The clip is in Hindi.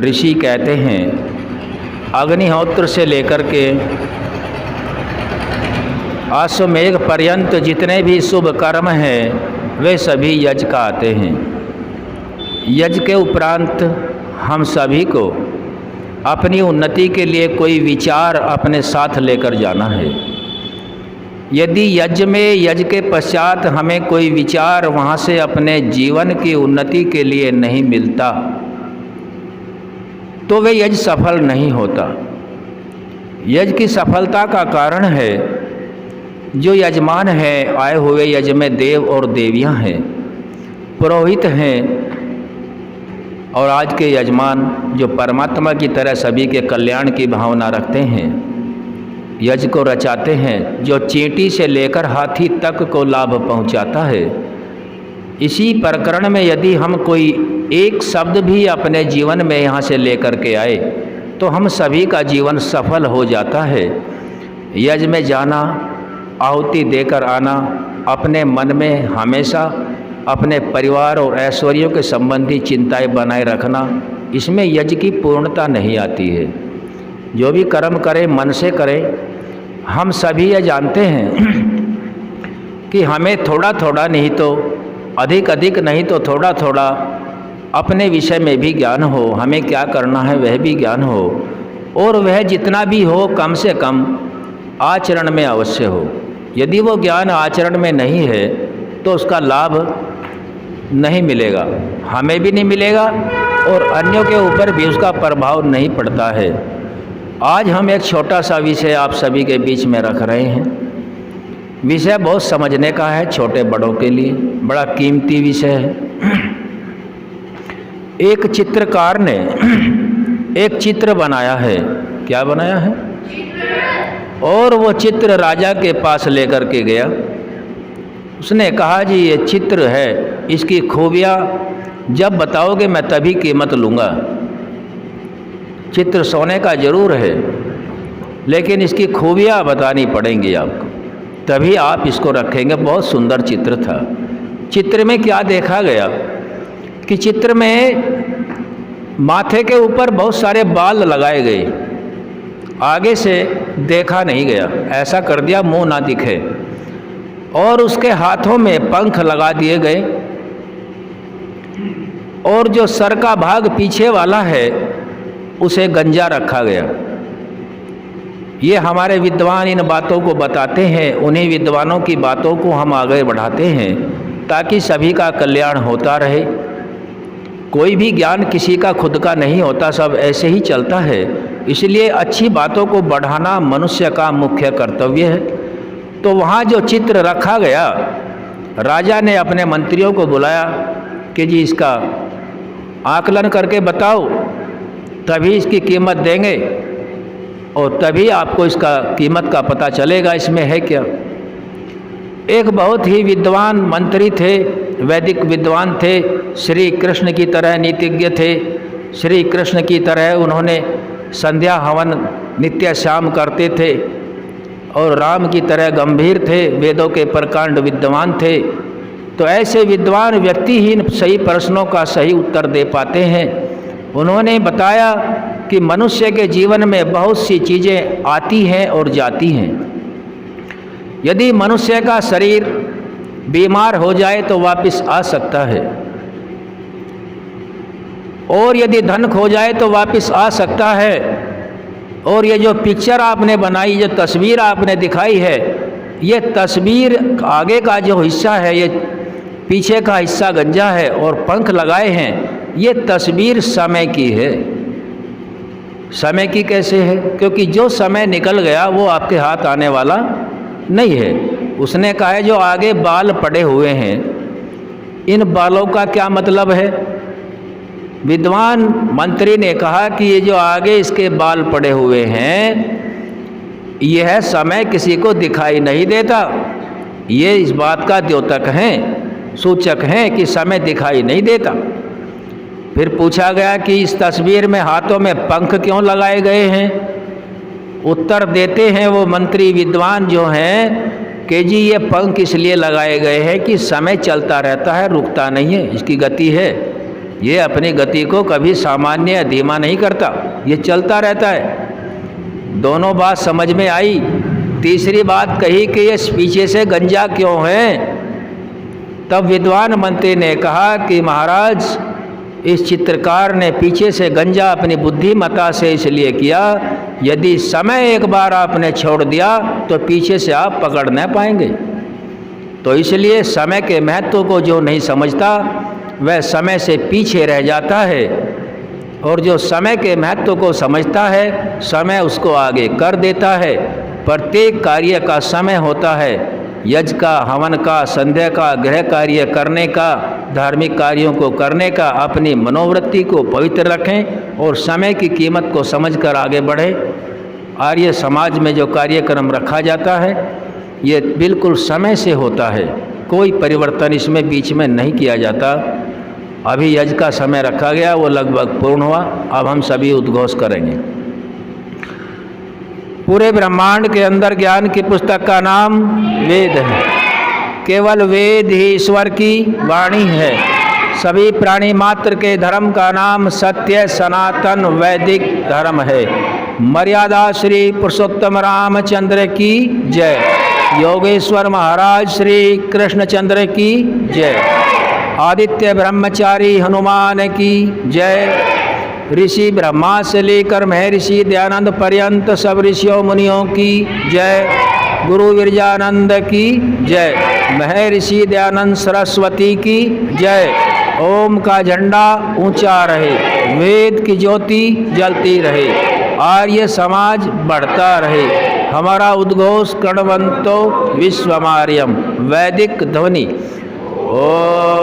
ऋषि कहते हैं अग्निहोत्र से लेकर के अश्वमेघ पर्यंत जितने भी शुभ कर्म हैं वे सभी यज्ञ का आते हैं। यज्ञ के उपरांत हम सभी को अपनी उन्नति के लिए कोई विचार अपने साथ लेकर जाना है। यदि यज्ञ के पश्चात हमें कोई विचार वहाँ से अपने जीवन की उन्नति के लिए नहीं मिलता तो वे यज्ञ सफल नहीं होता। यज्ञ की सफलता का कारण है जो यजमान हैं आए हुए यज्ञ में देव और देवियाँ हैं, पुरोहित हैं और आज के यजमान जो परमात्मा की तरह सभी के कल्याण की भावना रखते हैं, यज्ञ को रचाते हैं, जो चींटी से लेकर हाथी तक को लाभ पहुंचाता है। इसी प्रकरण में यदि हम कोई एक शब्द भी अपने जीवन में यहाँ से लेकर के आए तो हम सभी का जीवन सफल हो जाता है। यज्ञ में जाना, आहुति देकर आना, अपने मन में हमेशा अपने परिवार और ऐश्वर्यों के संबंधी चिंताएं बनाए रखना, इसमें यज्ञ की पूर्णता नहीं आती है। जो भी कर्म करें मन से करें। हम सभी ये जानते हैं कि हमें थोड़ा थोड़ा नहीं तो अधिक नहीं तो थोड़ा थोड़ा अपने विषय में भी ज्ञान हो, हमें क्या करना है वह भी ज्ञान हो, और वह जितना भी हो कम से कम आचरण में अवश्य हो। यदि वो ज्ञान आचरण में नहीं है तो उसका लाभ नहीं मिलेगा, हमें भी नहीं मिलेगा और अन्यों के ऊपर भी उसका प्रभाव नहीं पड़ता है। आज हम एक छोटा सा विषय आप सभी के बीच में रख रहे हैं। विषय बहुत समझने का है, छोटे बड़ों के लिए बड़ा कीमती विषय है। एक चित्रकार ने एक चित्र बनाया है। क्या बनाया है? और वो चित्र राजा के पास लेकर के गया। उसने कहा जी ये चित्र है, इसकी खूबियाँ जब बताओगे मैं तभी कीमत लूँगा। चित्र सोने का जरूर है लेकिन इसकी खूबियाँ बतानी पड़ेंगी आपको, तभी आप इसको रखेंगे। बहुत सुंदर चित्र था। चित्र में क्या देखा गया कि चित्र में माथे के ऊपर बहुत सारे बाल लगाए गए, आगे से देखा नहीं गया, ऐसा कर दिया मुंह ना दिखे, और उसके हाथों में पंख लगा दिए गए, और जो सर का भाग पीछे वाला है उसे गंजा रखा गया। ये हमारे विद्वान इन बातों को बताते हैं, उन्हीं विद्वानों की बातों को हम आगे बढ़ाते हैं ताकि सभी का कल्याण होता रहे। कोई भी ज्ञान किसी का खुद का नहीं होता, सब ऐसे ही चलता है। इसलिए अच्छी बातों को बढ़ाना मनुष्य का मुख्य कर्तव्य है। तो वहाँ जो चित्र रखा गया, राजा ने अपने मंत्रियों को बुलाया कि जी इसका आकलन करके बताओ, तभी इसकी कीमत देंगे और तभी आपको इसका कीमत का पता चलेगा इसमें है क्या। एक बहुत ही विद्वान मंत्री थे, वैदिक विद्वान थे, श्री कृष्ण की तरह नीतिज्ञ थे। श्री कृष्ण की तरह उन्होंने संध्या हवन नित्य शाम करते थे और राम की तरह गंभीर थे, वेदों के प्रकांड विद्वान थे। तो ऐसे विद्वान व्यक्ति ही इन सही प्रश्नों का सही उत्तर दे पाते हैं। उन्होंने बताया कि मनुष्य के जीवन में बहुत सी चीज़ें आती हैं और जाती हैं। यदि मनुष्य का शरीर बीमार हो जाए तो वापस आ सकता है, और यदि धन खो जाए तो वापस आ सकता है। और ये जो पिक्चर आपने बनाई, जो तस्वीर आपने दिखाई है, ये तस्वीर आगे का जो हिस्सा है, ये पीछे का हिस्सा गंजा है और पंख लगाए हैं, ये तस्वीर समय की है। समय की कैसे है? क्योंकि जो समय निकल गया वो आपके हाथ आने वाला नहीं है। उसने कहा है जो आगे बाल पड़े हुए हैं, इन बालों का क्या मतलब है? विद्वान मंत्री ने कहा कि ये जो आगे इसके बाल पड़े हुए हैं, यह समय किसी को दिखाई नहीं देता। ये इस बात का द्योतक हैं, सूचक हैं कि समय दिखाई नहीं देता। फिर पूछा गया कि इस तस्वीर में हाथों में पंख क्यों लगाए गए हैं? उत्तर देते हैं वो मंत्री विद्वान जो हैं कि जी ये पंख इसलिए लगाए गए हैं कि समय चलता रहता है, रुकता नहीं है, इसकी गति है। ये अपनी गति को कभी सामान्य या धीमा नहीं करता, ये चलता रहता है। दोनों बात समझ में आई। तीसरी बात कही कि ये पीछे से गंजा क्यों है। तब विद्वान मंत्री ने कहा कि महाराज, इस चित्रकार ने पीछे से गंजा अपनी बुद्धिमत्ता से इसलिए किया, यदि समय एक बार आपने छोड़ दिया तो पीछे से आप पकड़ न पाएंगे। तो इसलिए समय के महत्व को जो नहीं समझता वह समय से पीछे रह जाता है, और जो समय के महत्व को समझता है समय उसको आगे कर देता है। प्रत्येक कार्य का समय होता है, यज्ञ का, हवन का, संध्या का, गृह कार्य करने का, धार्मिक कार्यों को करने का। अपनी मनोवृत्ति को पवित्र रखें और समय की कीमत को समझकर आगे बढ़ें। आर्य समाज में जो कार्यक्रम रखा जाता है ये बिल्कुल समय से होता है, कोई परिवर्तन इसमें बीच में नहीं किया जाता। अभी यज्ञ का समय रखा गया, वो लगभग पूर्ण हुआ, अब हम सभी उद्घोष करेंगे। पूरे ब्रह्मांड के अंदर ज्ञान की पुस्तक का नाम वेद है। केवल वेद ही ईश्वर की वाणी है। सभी प्राणी मात्र के धर्म का नाम सत्य सनातन वैदिक धर्म है। मर्यादा श्री पुरुषोत्तम रामचंद्र की जय। योगेश्वर महाराज श्री कृष्णचंद्र की जय। आदित्य ब्रह्मचारी हनुमान की जय। ऋषि ब्रह्मा से लेकर महर्षि दयानंद पर्यंत सब ऋषियों मुनियों की जय। गुरु विरजानंद की जय। महर्षि दयानंद सरस्वती की जय। ओम का झंडा ऊंचा रहे, वेद की ज्योति जलती रहे, आर्य समाज बढ़ता रहे। हमारा उद्घोष कणवंतो विश्वमार्यम, वैदिक ध्वनि। ओम